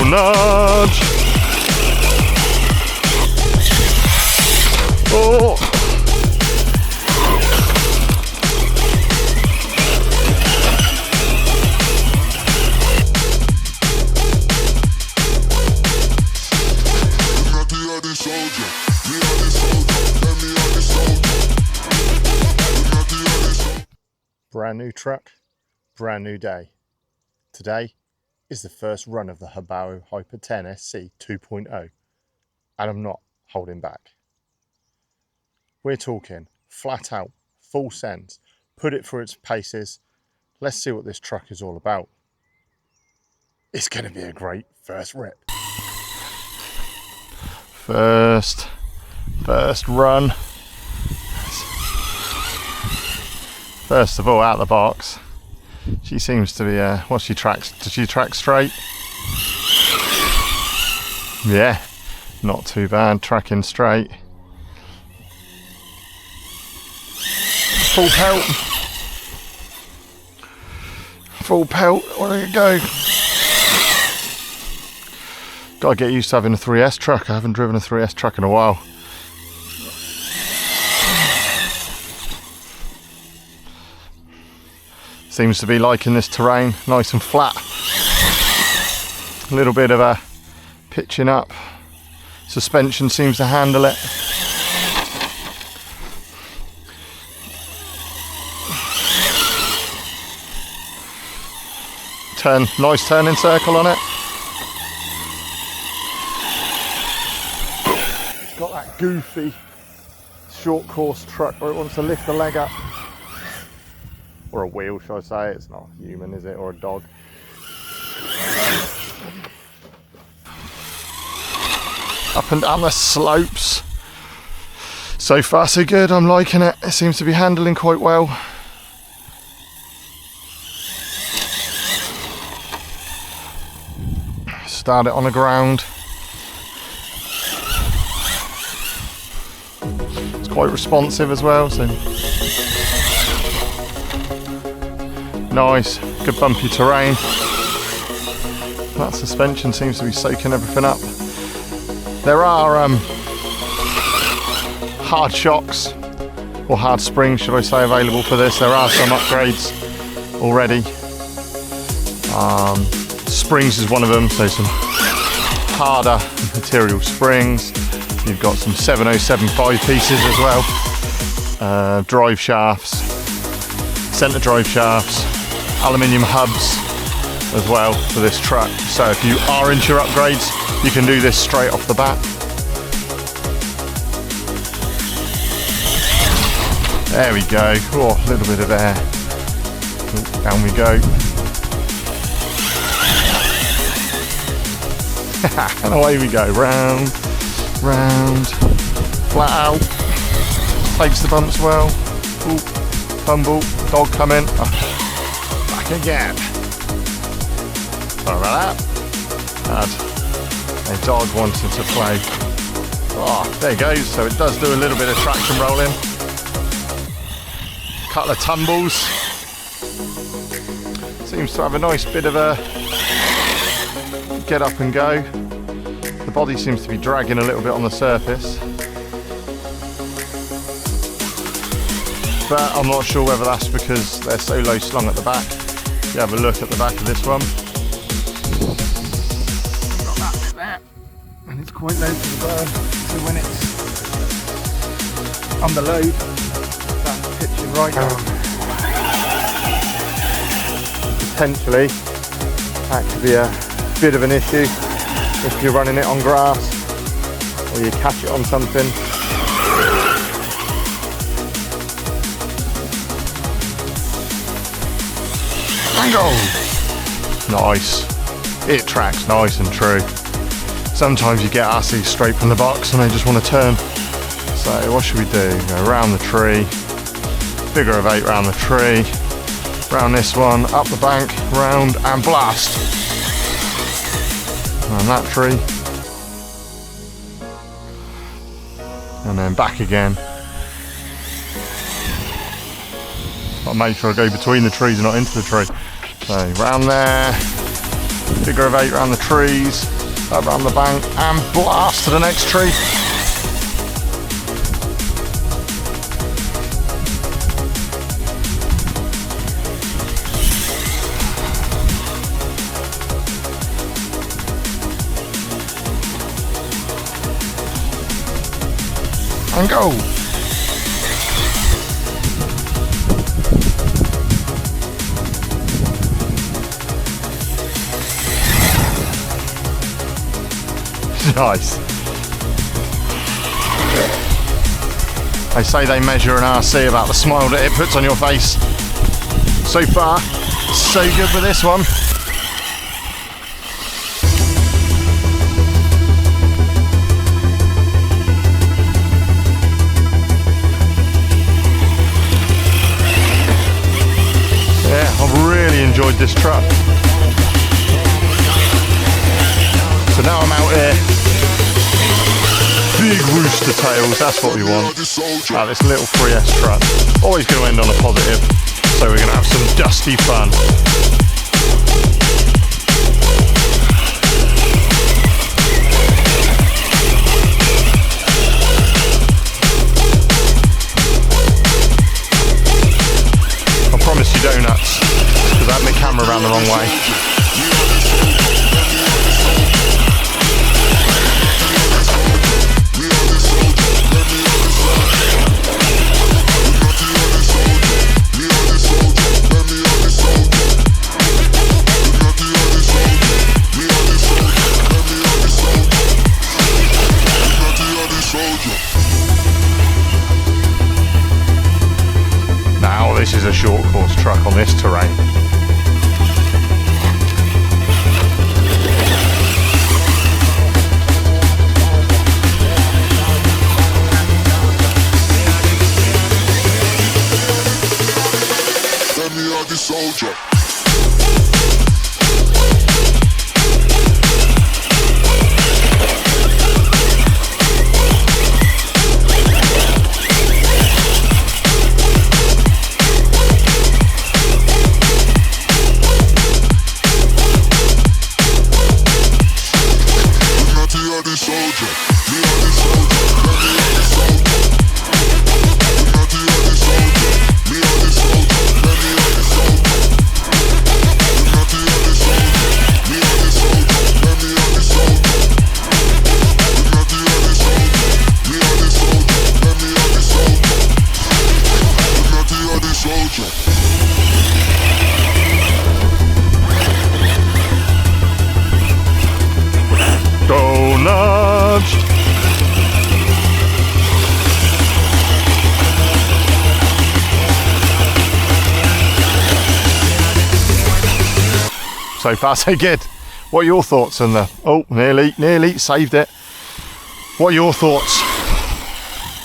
little nudge. Oh. Brand new truck, brand new day. Today is the first run of the HoBao Hyper 10SC 2.0, and I'm not holding back. We're talking flat out, full sends, put it through its paces. Let's see what this truck is all about. It's going to be a great first rip. First run. First of all, out of the box, she seems to be, does she track straight? Yeah, not too bad, tracking straight. Full pelt. Full pelt, where did it go? Gotta get used to having a 3S truck. I haven't driven a 3S truck in a while. Seems to be liking this terrain, nice and flat. A little bit of a pitching up. Suspension seems to handle it. Nice turning circle on it. It's got that goofy short course truck where it wants to lift the leg up. Or a wheel, should I say? It's not human, is it? Or a dog. Up and down the slopes. So far so good, I'm liking it. It seems to be handling quite well. Start it on the ground. It's quite responsive as well, so nice, good bumpy terrain. That suspension seems to be soaking everything up. There are hard shocks, or hard springs should I say, available for this. There are some upgrades already. Springs is one of them, so some harder material springs. You've got some 7075 pieces as well. Drive shafts, centre drive shafts, aluminium hubs as well for this truck. So if you are into your upgrades, you can do this straight off the bat. There we go. Oh, a little bit of air. Down we go. And away we go. Round, round, flat out. Takes the bumps well. Ooh, fumble, dog coming. Back again. Sorry about that. Had a dog wanting to play. Oh, there it goes. So it does do a little bit of traction rolling. Couple of tumbles. Seems to have a nice bit of a get up and go. The body seems to be dragging a little bit on the surface. But I'm not sure whether that's because they're so low slung at the back. If you have a look at the back of this one. Got that bit there. And it's quite low to the burn. So when it's under load, that's pitching right down. Potentially, that could be a bit of an issue if you're running it on grass or you catch it on something. Angle! Nice. It tracks nice and true. Sometimes you get asses straight from the box and they just want to turn. So what should we do? Go around the tree, figure of 8 round the tree, round this one, up the bank, round and blast. And that tree. And then back again. I'll make sure I go between the trees and not into the tree. So round there, figure of 8 round the trees, around the bank and blast to the next tree. And go. Nice. They say they measure an RC about the smile that it puts on your face. So far, so good with this one. I've really enjoyed this truck. So now I'm out here. Big rooster tails, that's what we want. Out this little 3S truck. Always going to end on a positive. So we're going to have some dusty fun. Promise you donuts, because I had my camera around the wrong way. This is a short course truck on this terrain. Let me out the soldier. So far so good. What are your thoughts on the, oh, nearly saved it. What are your thoughts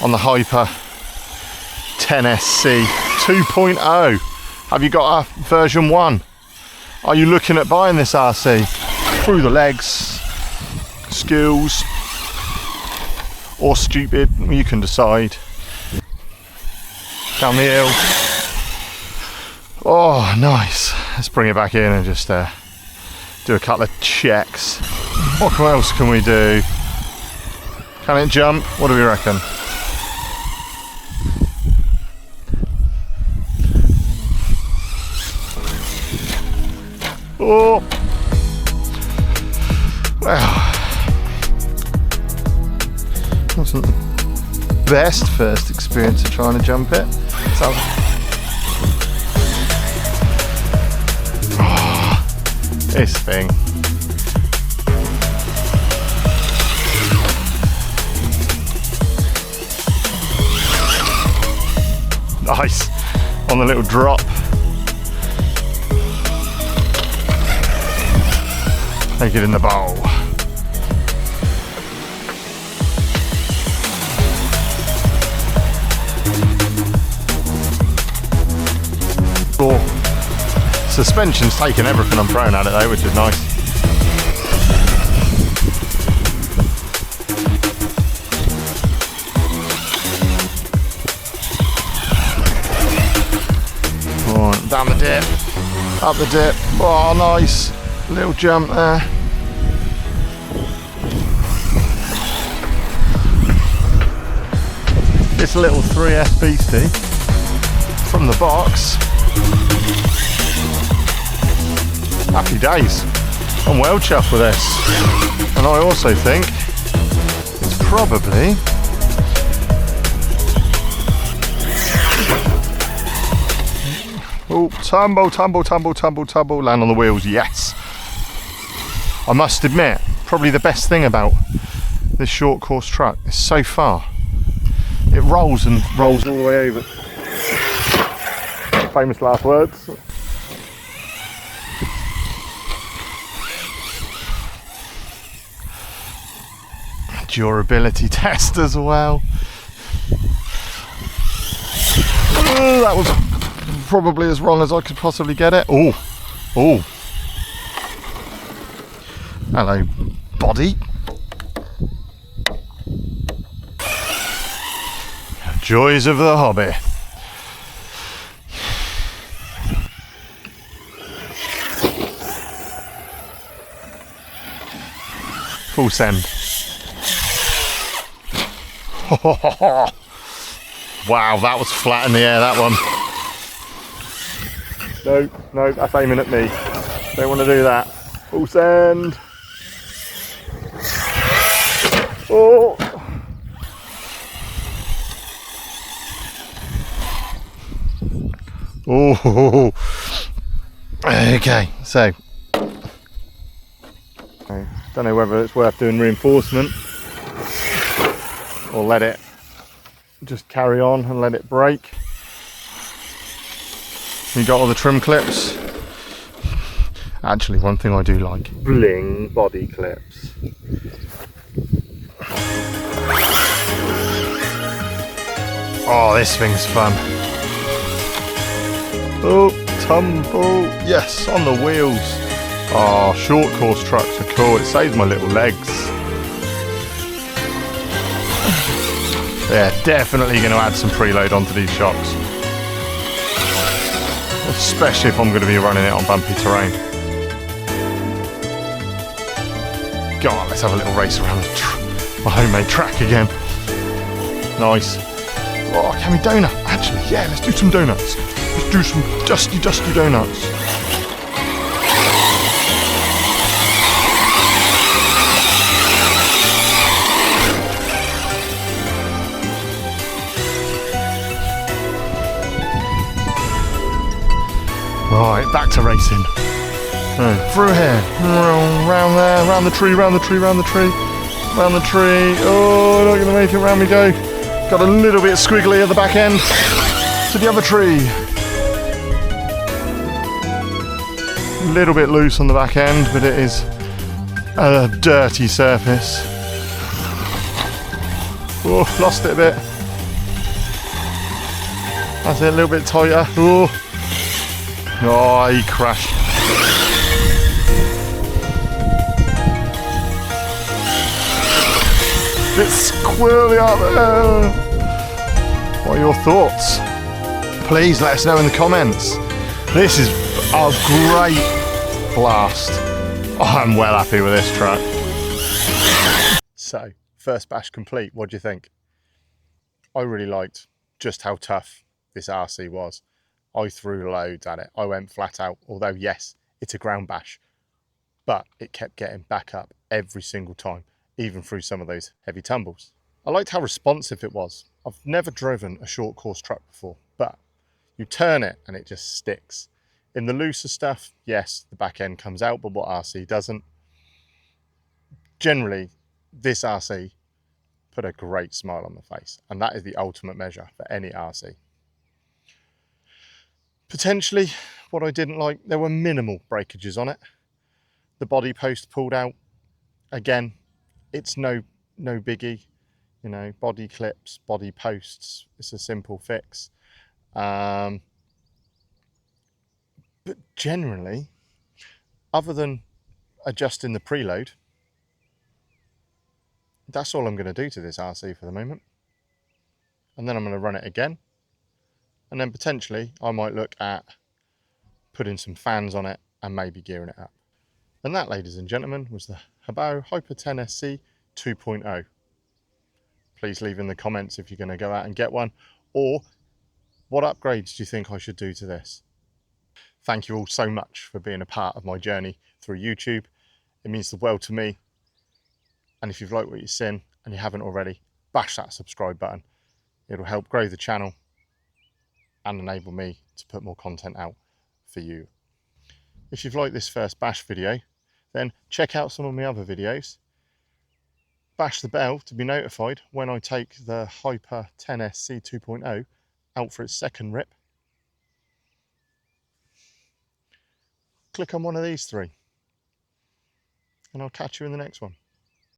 on the Hyper 10SC 2.0? Have you got a version 1? Are you looking at buying this RC? Through the legs, skills, or stupid? You can decide. Down the hill. Oh, nice. Let's bring it back in and just do a couple of checks. What else can we do? Can it jump? What do we reckon? Oh, well, wasn't the best first experience of trying to jump it. So, this thing. Nice on the little drop. Take it in the bowl. Cool. Suspension's taking everything I'm throwing at it though, which is nice. Right, down the dip, up the dip. Oh, nice little jump there. this little 3F beastie from the box. Happy days. I'm well chuffed with this. And I also think it's probably oh, tumble, tumble, tumble, tumble, tumble, land on the wheels, yes. I must admit, probably the best thing about this short course truck is so far, it rolls and rolls all the way over. Famous last words. Durability test as well. Oh, that was probably as wrong as I could possibly get it. Oh, oh. Hello, body. Joys of the hobby. Full send. Wow, that was flat in the air, that one. No, no, that's aiming at me. Don't want to do that. Full send. Oh. Oh. Okay, so I don't know whether it's worth doing reinforcement or let it just carry on and let it break. You got all the trim clips. Actually, one thing I do like, bling body clips. Oh, this thing's fun. Oh, tumble, yes, on the wheels. Oh, short course trucks are cool, it saves my little legs. Yeah, definitely going to add some preload onto these shocks. Especially if I'm going to be running it on bumpy terrain. Go on, let's have a little race around my homemade track again. Nice. Oh, can we donut? Actually, yeah, let's do some donuts. Let's do some dusty, dusty donuts. Right, back to racing. Through here, round there, round the tree, round the tree, round the tree, round the tree. Oh, not going to make it, round we go. Got a little bit squiggly at the back end. To the other tree. A little bit loose on the back end, but it is a dirty surface. Oh, lost it a bit. That's it, a little bit tighter. Oh, he crashed. Bit squirrely out there. What are your thoughts? Please let us know in the comments. This is a great blast. I'm well happy with this truck. So, first bash complete, what do you think? I really liked just how tough this RC was. I threw loads at it. I went flat out, although yes, it's a ground bash, but it kept getting back up every single time, even through some of those heavy tumbles. I liked how responsive it was. I've never driven a short course truck before, but you turn it and it just sticks. In the looser stuff, yes, the back end comes out, but what RC doesn't. Generally, this RC put a great smile on the face, and that is the ultimate measure for any RC. Potentially, what I didn't like, there were minimal breakages on it. The body post pulled out. Again, it's no biggie. You know, body clips, body posts, it's a simple fix. But generally, other than adjusting the preload, that's all I'm going to do to this RC for the moment. And then I'm going to run it again. And then potentially I might look at putting some fans on it and maybe gearing it up. And that, ladies and gentlemen, was the HoBao Hyper 10SC 2.0. please leave in the comments if you're going to go out and get one, or what upgrades do you think I should do to this? Thank you all so much for being a part of my journey through YouTube. It means the world to me. And if you've liked what you've seen and you haven't already, bash that subscribe button. It'll help grow the channel and enable me to put more content out for you. If you've liked this first bash video, then check out some of my other videos. Bash the bell to be notified when I take the Hyper 10SC 2.0 out for its second rip. Click on one of these three and I'll catch you in the next one.